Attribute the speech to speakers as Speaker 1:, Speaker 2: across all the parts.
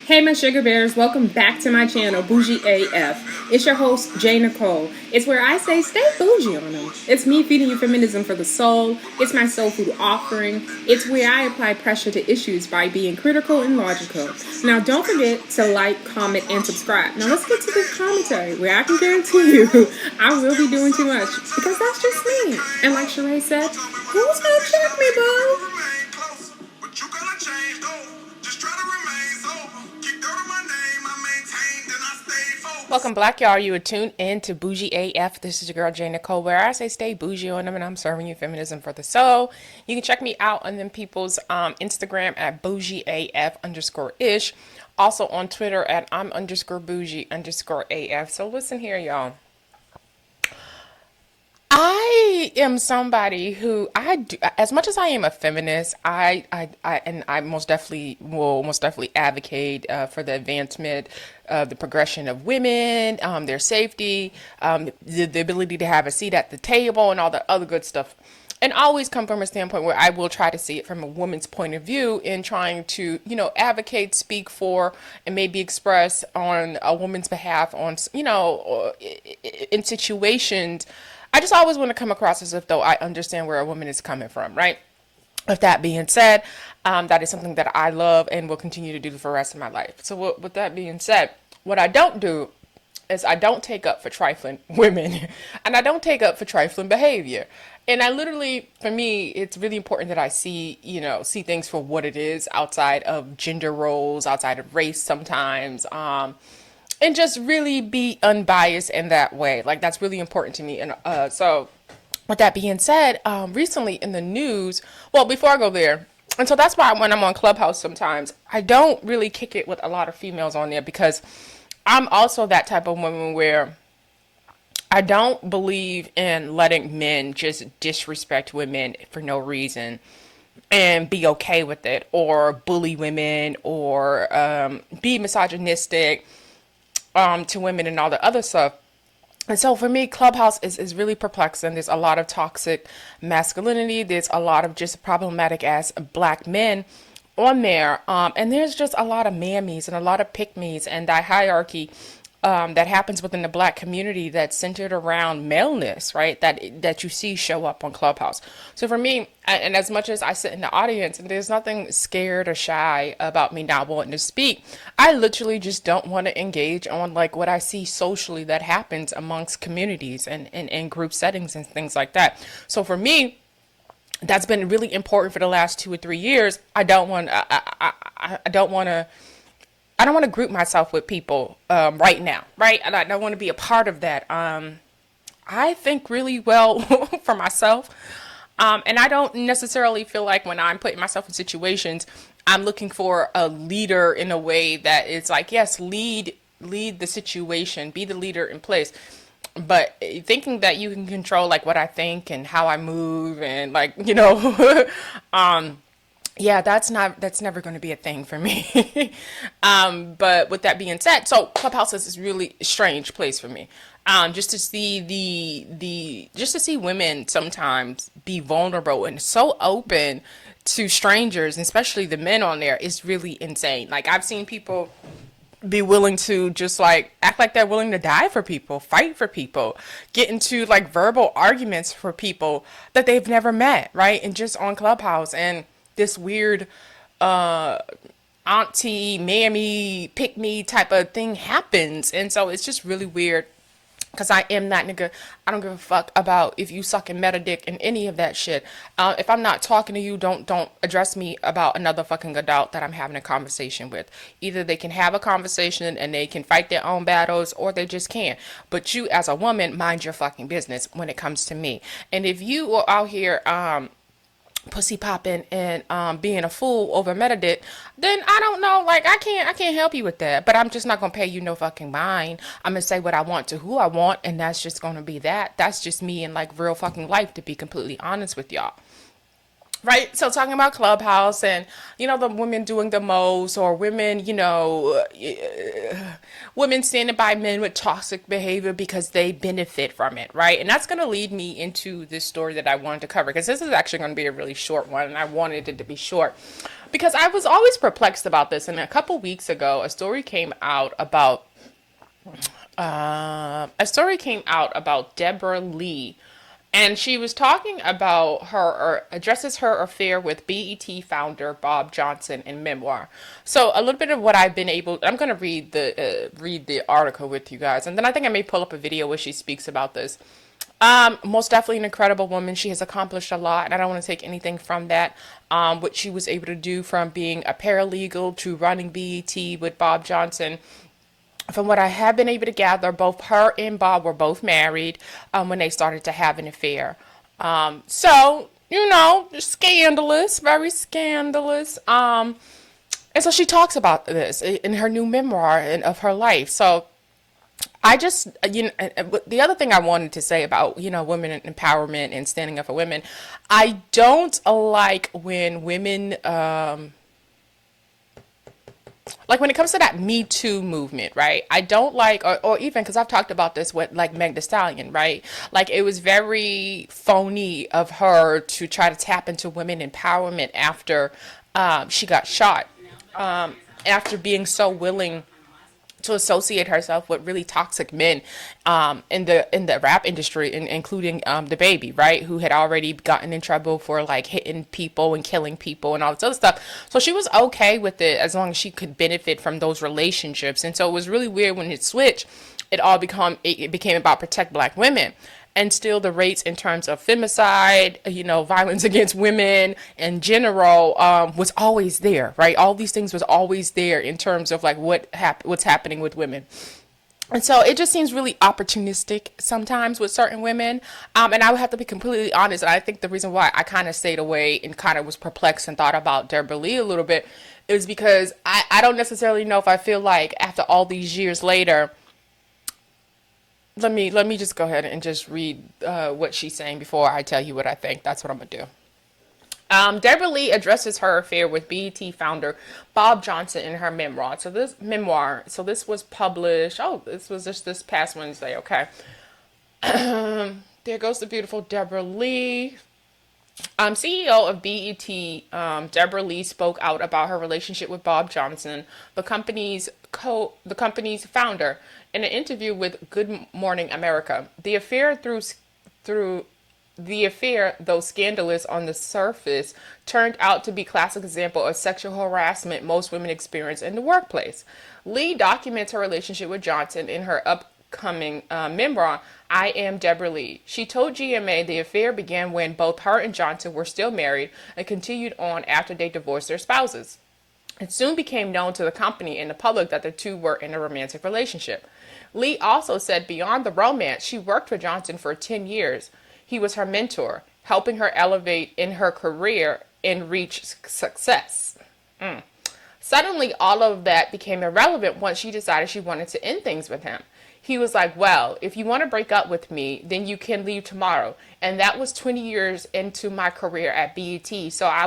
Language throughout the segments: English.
Speaker 1: Hey my Shuga Bears, welcome back to my channel, Bougie AF. It's your host, CashApp. It's where I say stay bougie on them. It's me feeding you feminism for the soul. It's my soul food offering. It's where I apply pressure to issues by being critical and logical. Now don't forget to like, comment, and subscribe. Now let's get to the commentary where I can guarantee you I will be doing too much because that's just me. And like Sheree said, who's gonna check me, boo? Welcome back, y'all. You are tuned in to Bougie AF. This is your girl, CashApp, where I say stay bougie on them, and I'm serving you feminism for the soul. You can check me out on them people's Instagram at BougieAF_ish. Also on Twitter at I'm_bougie_AF. So listen here, y'all. I am somebody who I do, as much as I am a feminist, I most definitely will advocate for the advancement of the progression of women, their safety, the ability to have a seat at the table, and all the other good stuff. And always come from a standpoint where I will try to see it from a woman's point of view in trying to, advocate, speak for, and maybe express on a woman's behalf on, in situations. I just always want to come across as if though I understand where a woman is coming from, right? With that being said, that is something that I love and will continue to do for the rest of my life. So with that being said, what I don't do is I don't take up for trifling women and I don't take up for trifling behavior. And I literally, for me, it's really important that I see things for what it is outside of gender roles, outside of race sometimes, and just really be unbiased in that way. Like, that's really important to me. And so with that being said, recently in the news, well, before I go there, and so that's why when I'm on Clubhouse sometimes, I don't really kick it with a lot of females on there, because I'm also that type of woman where I don't believe in letting men just disrespect women for no reason and be okay with it, or bully women, or be misogynistic to women and all the other stuff. And so for me, Clubhouse is really perplexing. There's a lot of toxic masculinity. There's a lot of just problematic ass black men on there. And there's just a lot of mammies and a lot of pick-me's and that hierarchy that happens within the black community that's centered around maleness, right? That you see show up on Clubhouse. So for me, and as much as I sit in the audience and there's nothing scared or shy about me not wanting to speak, I literally just don't want to engage on like what I see socially that happens amongst communities and group settings and things like that. So for me, that's been really important for the last 2 or 3 years. I don't want to group myself with people right now, right? And I don't want to be a part of that. I think really well for myself. And I don't necessarily feel like when I'm putting myself in situations, I'm looking for a leader in a way that it's like, yes, lead the situation, be the leader in place. But thinking that you can control like what I think and how I move and like, yeah, that's never going to be a thing for me. But with that being said, so Clubhouse is this really strange place for me. Just to see just to see women sometimes be vulnerable and so open to strangers, and especially the men on there, is really insane. Like, I've seen people be willing to just like act like they're willing to die for people, fight for people, get into like verbal arguments for people that they've never met, right? And just on Clubhouse, and this weird auntie, mammy, pick me type of thing happens. And so it's just really weird, because I am that nigga. I don't give a fuck about if you sucking meta dick and any of that shit. If I'm not talking to you, don't address me about another fucking adult that I'm having a conversation with. Either they can have a conversation and they can fight their own battles, or they just can't. But you as a woman, mind your fucking business when it comes to me. And if you are out here pussy popping and being a fool over metadit, then I don't know, like I can't help you with that. But I'm just not gonna pay you no fucking mind. I'm gonna say what I want to who I want, and that's just gonna be that. That's just me in like real fucking life, to be completely honest with y'all. Right, so talking about Clubhouse and the women doing the most, or women, women standing by men with toxic behavior because they benefit from it, right? And that's going to lead me into this story that I wanted to cover, because this is actually going to be a really short one, and I wanted it to be short because I was always perplexed about this. And a couple weeks ago, a story came out about Debra Lee, and she was talking about or addresses her affair with BET founder Bob Johnson in memoir. So a little bit of what I'm going to read the article with you guys, and then I think I may pull up a video where she speaks about this. Most definitely an incredible woman. She has accomplished a lot, and I don't want to take anything from that. What she was able to do, from being a paralegal to running BET with Bob Johnson. From what I have been able to gather, both her and Bob were both married when they started to have an affair. So, scandalous, very scandalous. And so she talks about this in her new memoir of her life. So I just, the other thing I wanted to say about, women empowerment and standing up for women, I don't like when women, like when it comes to that Me Too movement, right? I don't like, or even because I've talked about this with like Meg Thee Stallion, right? Like it was very phony of her to try to tap into women empowerment after she got shot, after being so willing to associate herself with really toxic men in the rap industry, including the baby, right, who had already gotten in trouble for like hitting people and killing people and all this other stuff. So she was okay with it as long as she could benefit from those relationships. And so it was really weird when it switched. It became about protect black women. And still, the rates in terms of femicide, violence against women in general, was always there, right? All these things was always there in terms of like what's happening with women. And so it just seems really opportunistic sometimes with certain women. And I would have to be completely honest. And I think the reason why I kind of stayed away and kind of was perplexed and thought about Debra Lee a little bit is because I don't necessarily know if I feel like after all these years later. Let me just go ahead and just read what she's saying before I tell you what I think. That's what I'm gonna do. Debra Lee addresses her affair with BET founder Bob Johnson in her memoir. So this was published. Oh, this was just this past Wednesday. Okay. There goes the beautiful Debra Lee. CEO of BET, Debra Lee spoke out about her relationship with Bob Johnson, the company's founder, in an interview with Good Morning America. The affair, though scandalous on the surface, turned out to be a classic example of sexual harassment most women experience in the workplace. Lee documents her relationship with Johnson in her upcoming memoir, I Am Debra Lee. She told GMA the affair began when both her and Johnson were still married and continued on after they divorced their spouses. It soon became known to the company and the public that the two were in a romantic relationship. Lee also said beyond the romance, she worked for Johnson for 10 years. He was her mentor, helping her elevate in her career and reach success. Suddenly, all of that became irrelevant once she decided she wanted to end things with him. He was like, well, if you want to break up with me, then you can leave tomorrow. And that was 20 years into my career at BET, so I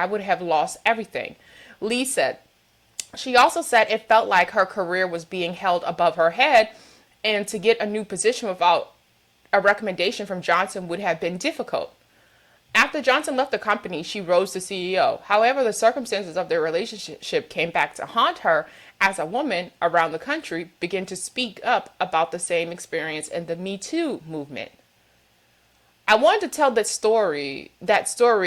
Speaker 1: would have lost everything. Lee said. She also said it felt like her career was being held above her head, and to get a new position without a recommendation from Johnson would have been difficult. After Johnson left the company, she rose to CEO. However, the circumstances of their relationship came back to haunt her as a woman around the country began to speak up about the same experience in the Me Too movement. I wanted to tell that story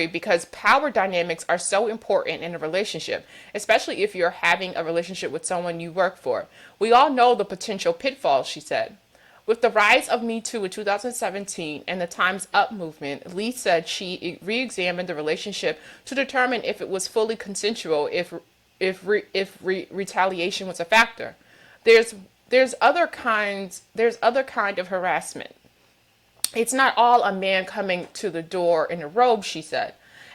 Speaker 1: because power dynamics are so important in a relationship, especially if you're having a relationship with someone you work for. We all know the potential pitfalls, she said. With the rise of Me Too in 2017 and the Time's Up movement, Lee said she re-examined the relationship to determine if it was fully consensual, if retaliation was a factor. There's other kind of harassment. It's not all a man coming to the door in a robe, she said.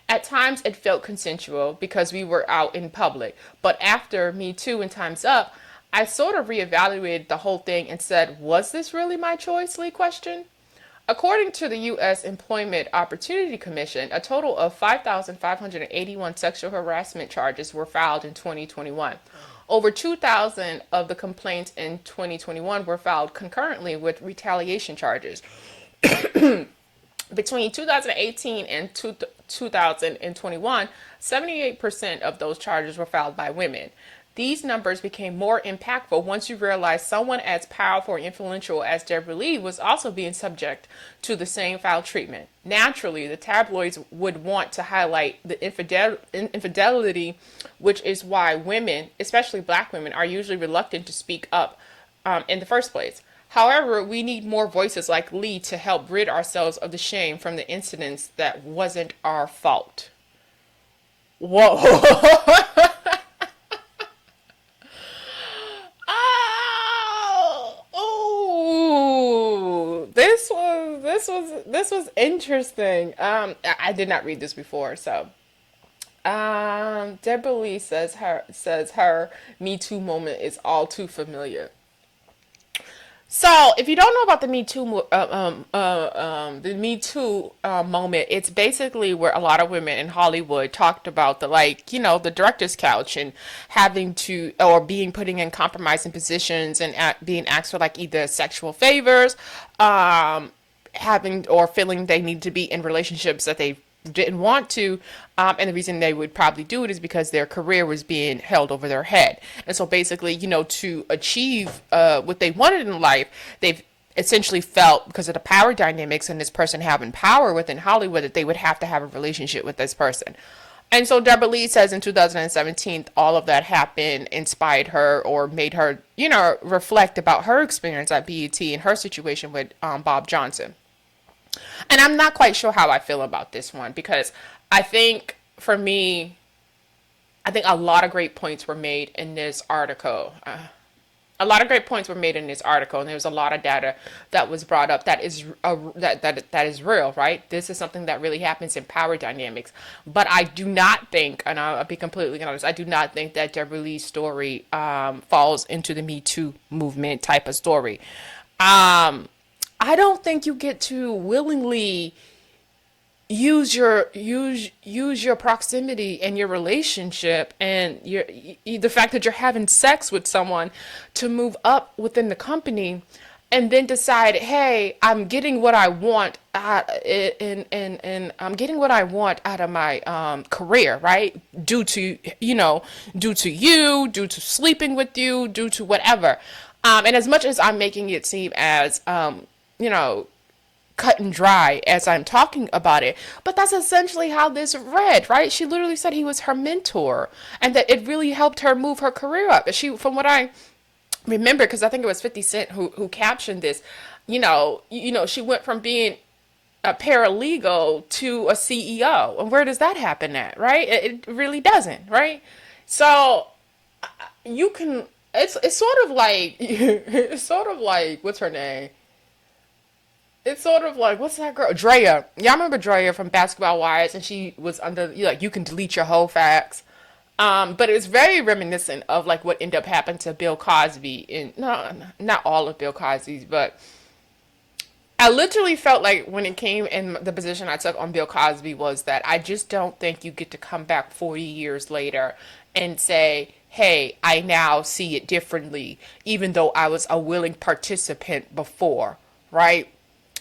Speaker 1: At times it felt consensual because we were out in public. But after Me Too and Time's Up, I sort of reevaluated the whole thing and said, was this really my choice? Lee questioned. According to the U.S. Employment Opportunity Commission, a total of 5,581 sexual harassment charges were filed in 2021. Over 2,000 of the complaints in 2021 were filed concurrently with retaliation charges. Between 2018 and 2021, 78% of those charges were filed by women. These numbers became more impactful once you realized someone as powerful and influential as Debra Lee was also being subject to the same foul treatment. Naturally, the tabloids would want to highlight the infidelity, which is why women, especially black women, are usually reluctant to speak up in the first place. However, we need more voices like Lee to help rid ourselves of the shame from the incidents that wasn't our fault. Whoa. Oh, this was interesting. I did not read this before, so Debra Lee says her Me Too moment is all too familiar. So, if you don't know about the Me Too moment, it's basically where a lot of women in Hollywood talked about the director's couch and having to, or being putting in compromising positions and being asked for either sexual favors, having or feeling they need to be in relationships that they didn't want to, and the reason they would probably do it is because their career was being held over their head. And so basically, to achieve what they wanted in life, they've essentially felt, because of the power dynamics and this person having power within Hollywood, that they would have to have a relationship with this person. And so Debra Lee says in 2017, all of that happened, inspired her, or made her, reflect about her experience at BET and her situation with Bob Johnson. And I'm not quite sure how I feel about this one, because I think, for me, a lot of great points were made in this article. And there was a lot of data that was brought up that is that is real, right? This is something that really happens in power dynamics. But I do not think, and I'll be completely honest, I do not think that Debra Lee's story falls into the Me Too movement type of story. I don't think you get to willingly use your proximity and your relationship and the fact that you're having sex with someone to move up within the company, and then decide, hey, I'm getting what I want and I'm getting what I want out of my career, right? Due to sleeping with you, due to whatever. And as much as I'm making it seem as cut and dry as I'm talking about it, but that's essentially how this read, right? She literally said he was her mentor and that it really helped her move her career up. From what I remember, because I think it was 50 Cent who captioned this, she went from being a paralegal to a CEO. And where does that happen at, right? It really doesn't, right? So it's sort of like, what's her name? It's sort of like, what's that girl? Drea. Y'all remember Drea from Basketball Wives? And she was under, you can delete your whole facts. But it was very reminiscent of what ended up happening to Bill Cosby. Not all of Bill Cosby's, but I literally felt like when it came in, the position I took on Bill Cosby was that I just don't think you get to come back 40 years later and say, hey, I now see it differently, even though I was a willing participant before, right?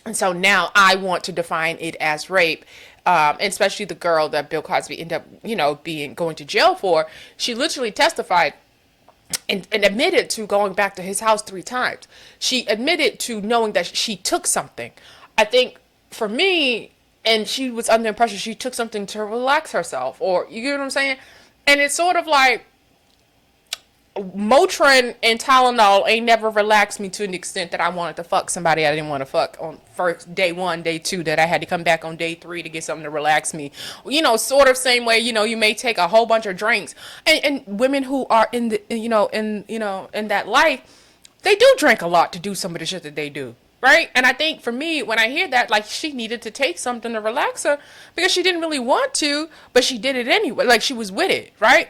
Speaker 1: And so now I want to define it as rape, and especially the girl that Bill Cosby ended up, going to jail for. She literally testified and admitted to going back to his house 3 times. She admitted to knowing that she took something. I think for me, and she was under the impression she took something to relax herself, or you get what I'm saying? And it's sort of like, Motrin and Tylenol ain't never relaxed me to an extent that I wanted to fuck somebody I didn't want to fuck on first day 1, day 2, that I had to come back on day 3 to get something to relax me. Sort of same way, you may take a whole bunch of drinks, and women who are in the, in that life, they do drink a lot to do some of the shit that they do. Right? And I think for me, when I hear that, she needed to take something to relax her because she didn't really want to, but she did it anyway. She was with it, right?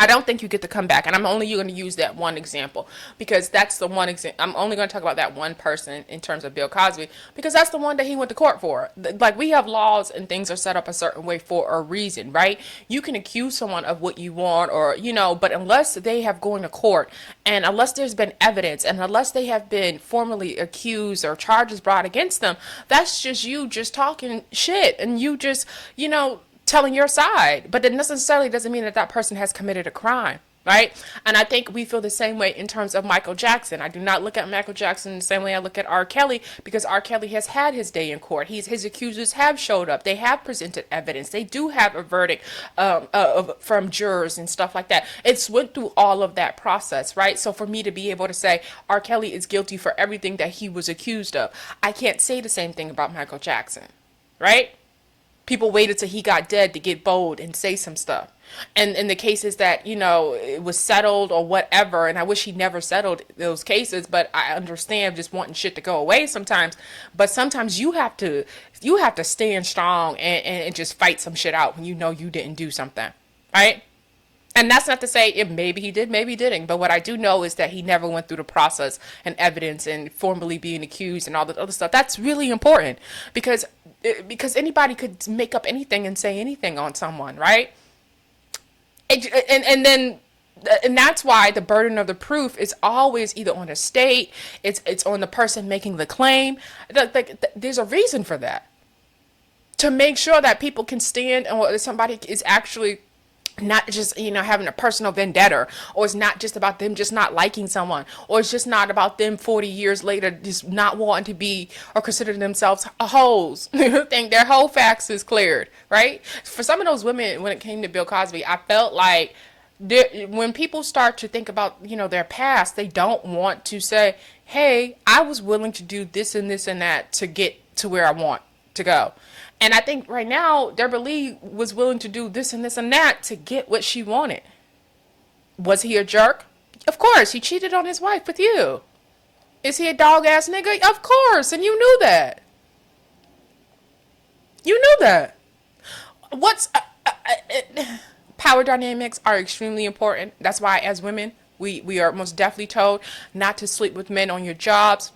Speaker 1: I don't think you get to come back. And I'm only going to use that one example because that's the one example. I'm only going to talk about that one person in terms of Bill Cosby because that's the one that he went to court for. Like, we have laws and things are set up a certain way for a reason, right? You can accuse someone of what you want or, but unless they have gone to court and unless there's been evidence and unless they have been formally accused or charges brought against them, that's just you just talking shit and you just, telling your side, but it necessarily doesn't mean that that person has committed a crime, right? And I think we feel the same way in terms of Michael Jackson. I do not look at Michael Jackson the same way I look at R. Kelly because R. Kelly has had his day in court. His accusers have showed up. They have presented evidence. They do have a verdict from jurors and stuff like that. It's went through all of that process, right? So for me to be able to say R. Kelly is guilty for everything that he was accused of, I can't say the same thing about Michael Jackson, right? People waited till he got dead to get bold and say some stuff. And in the cases that, it was settled or whatever, and I wish he never settled those cases, but I understand just wanting shit to go away sometimes. But sometimes you have to stand strong and just fight some shit out when you know you didn't do something, right? And that's not to say if maybe he did, maybe he didn't. But what I do know is that he never went through the process and evidence and formally being accused and all that other stuff. That's really important because anybody could make up anything and say anything on someone, right? And that's why the burden of the proof is always either on the state, it's on the person making the claim. There's a reason for that. To make sure that people can stand and somebody is actually not just, having a personal vendetta, or it's not just about them just not liking someone, or it's just not about them 40 years later just not wanting to be or consider themselves hoes. Think their whole facts is cleared, right? For some of those women, when it came to Bill Cosby, I felt like when people start to think about, their past, they don't want to say, hey, I was willing to do this and this and that to get to where I want to go. And I think right now, Debra Lee was willing to do this and this and that to get what she wanted. Was he a jerk? Of course, he cheated on his wife with you. Is he a dog-ass nigga? Of course, and you knew that. You knew that. Power dynamics are extremely important. That's why, as women, we are most definitely told not to sleep with men on your jobs.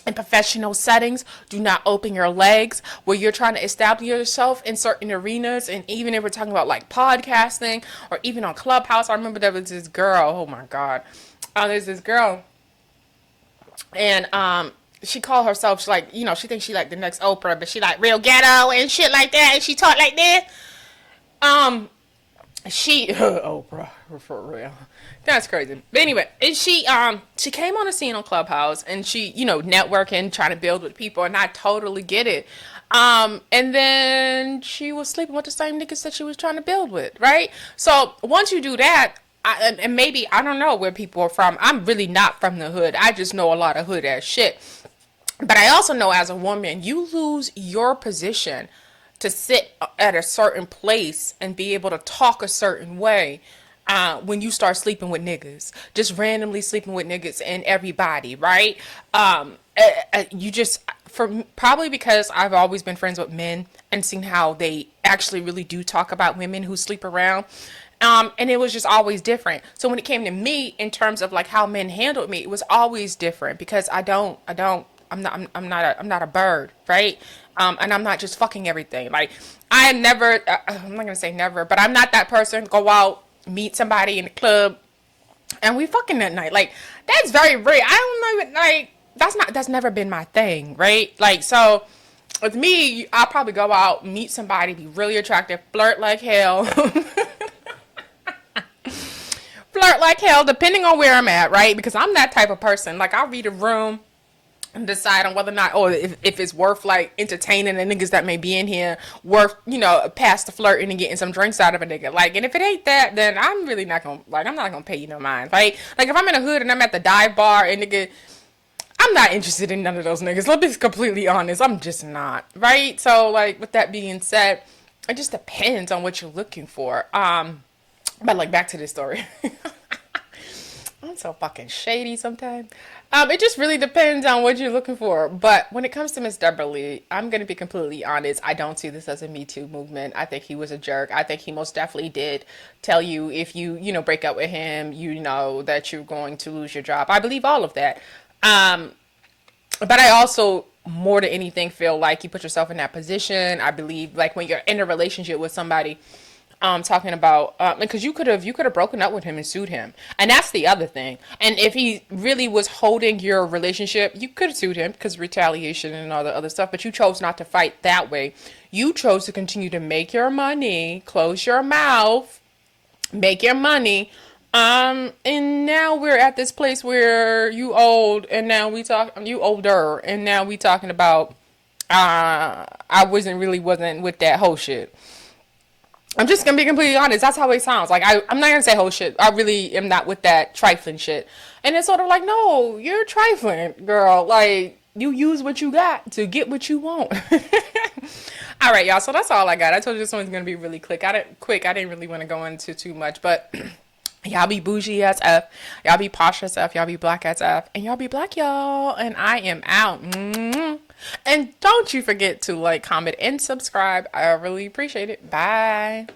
Speaker 1: In professional settings, do not open your legs where you're trying to establish yourself in certain arenas. And even if we're talking about like podcasting or even on Clubhouse, I remember there was this girl. Oh my God. There's this girl and, she called herself, she like, she thinks she like the next Oprah, but she like real ghetto and shit like that. And she talk like this. Oprah, for real. That's crazy. But anyway, and she came on the scene on Clubhouse and she, networking, trying to build with people, and I totally get it. And then she was sleeping with the same niggas that she was trying to build with, right? So once you do that, and maybe, I don't know where people are from. I'm really not from the hood. I just know a lot of hood ass shit. But I also know as a woman, you lose your position to sit at a certain place and be able to talk a certain way when you start sleeping with niggas, just randomly sleeping with niggas and everybody, right? You just, probably because I've always been friends with men and seen how they actually really do talk about women who sleep around. And it was just always different. So when it came to me in terms of like how men handled me, it was always different because I'm not a bird, right? And I'm not just fucking everything. Like I never, I'm not gonna say never, but I'm not that person. Go out, meet somebody in the club, and we fucking that night. Like that's very rare. I don't even like that's never been my thing, right? Like so, with me, I'll probably go out, meet somebody, be really attractive, flirt like hell. Flirt like hell, depending on where I'm at, right? Because I'm that type of person. Like I'll read a room and decide on whether or not, or if it's worth like entertaining the niggas that may be in here, worth, past the flirting and getting some drinks out of a nigga. Like, and if it ain't that, then I'm really not gonna, like, I'm not gonna pay you no mind, right? Like, if I'm in a hood and I'm at the dive bar and nigga, I'm not interested in none of those niggas. Let's be completely honest. I'm just not, right? So, like, with that being said, it just depends on what you're looking for. But, like, back to this story. I'm so fucking shady sometimes. It just really depends on what you're looking for. But when it comes to Miss Debra Lee, I'm gonna be completely honest. I don't see this as a Me Too movement. I think he was a jerk. I think he most definitely did tell you if you break up with him, that you're going to lose your job. I believe all of that. But I also, more than anything, feel like you put yourself in that position. I believe like when you're in a relationship with somebody, talking about because you could have broken up with him and sued him, and that's the other thing. And if he really was holding your relationship, you could have sued him because retaliation and all the other stuff. But you chose not to fight that way. You chose to continue to make your money, close your mouth, make your money. And now we're at this place where you old, and now you older, and now we talking about I wasn't with that whole shit. I'm just gonna be completely honest. That's how it sounds. Like I'm not gonna say whole shit. I really am not with that trifling shit. And it's sort of like, no, you're trifling, girl. Like you use what you got to get what you want. All right, y'all. So that's all I got. I told you this one's gonna be really quick. I didn't really want to go into too much, but y'all be bougie as F, y'all be posh as F, y'all be black as F, and y'all be black, y'all. And I am out. And don't you forget to like, comment, and subscribe. I really appreciate it. Bye.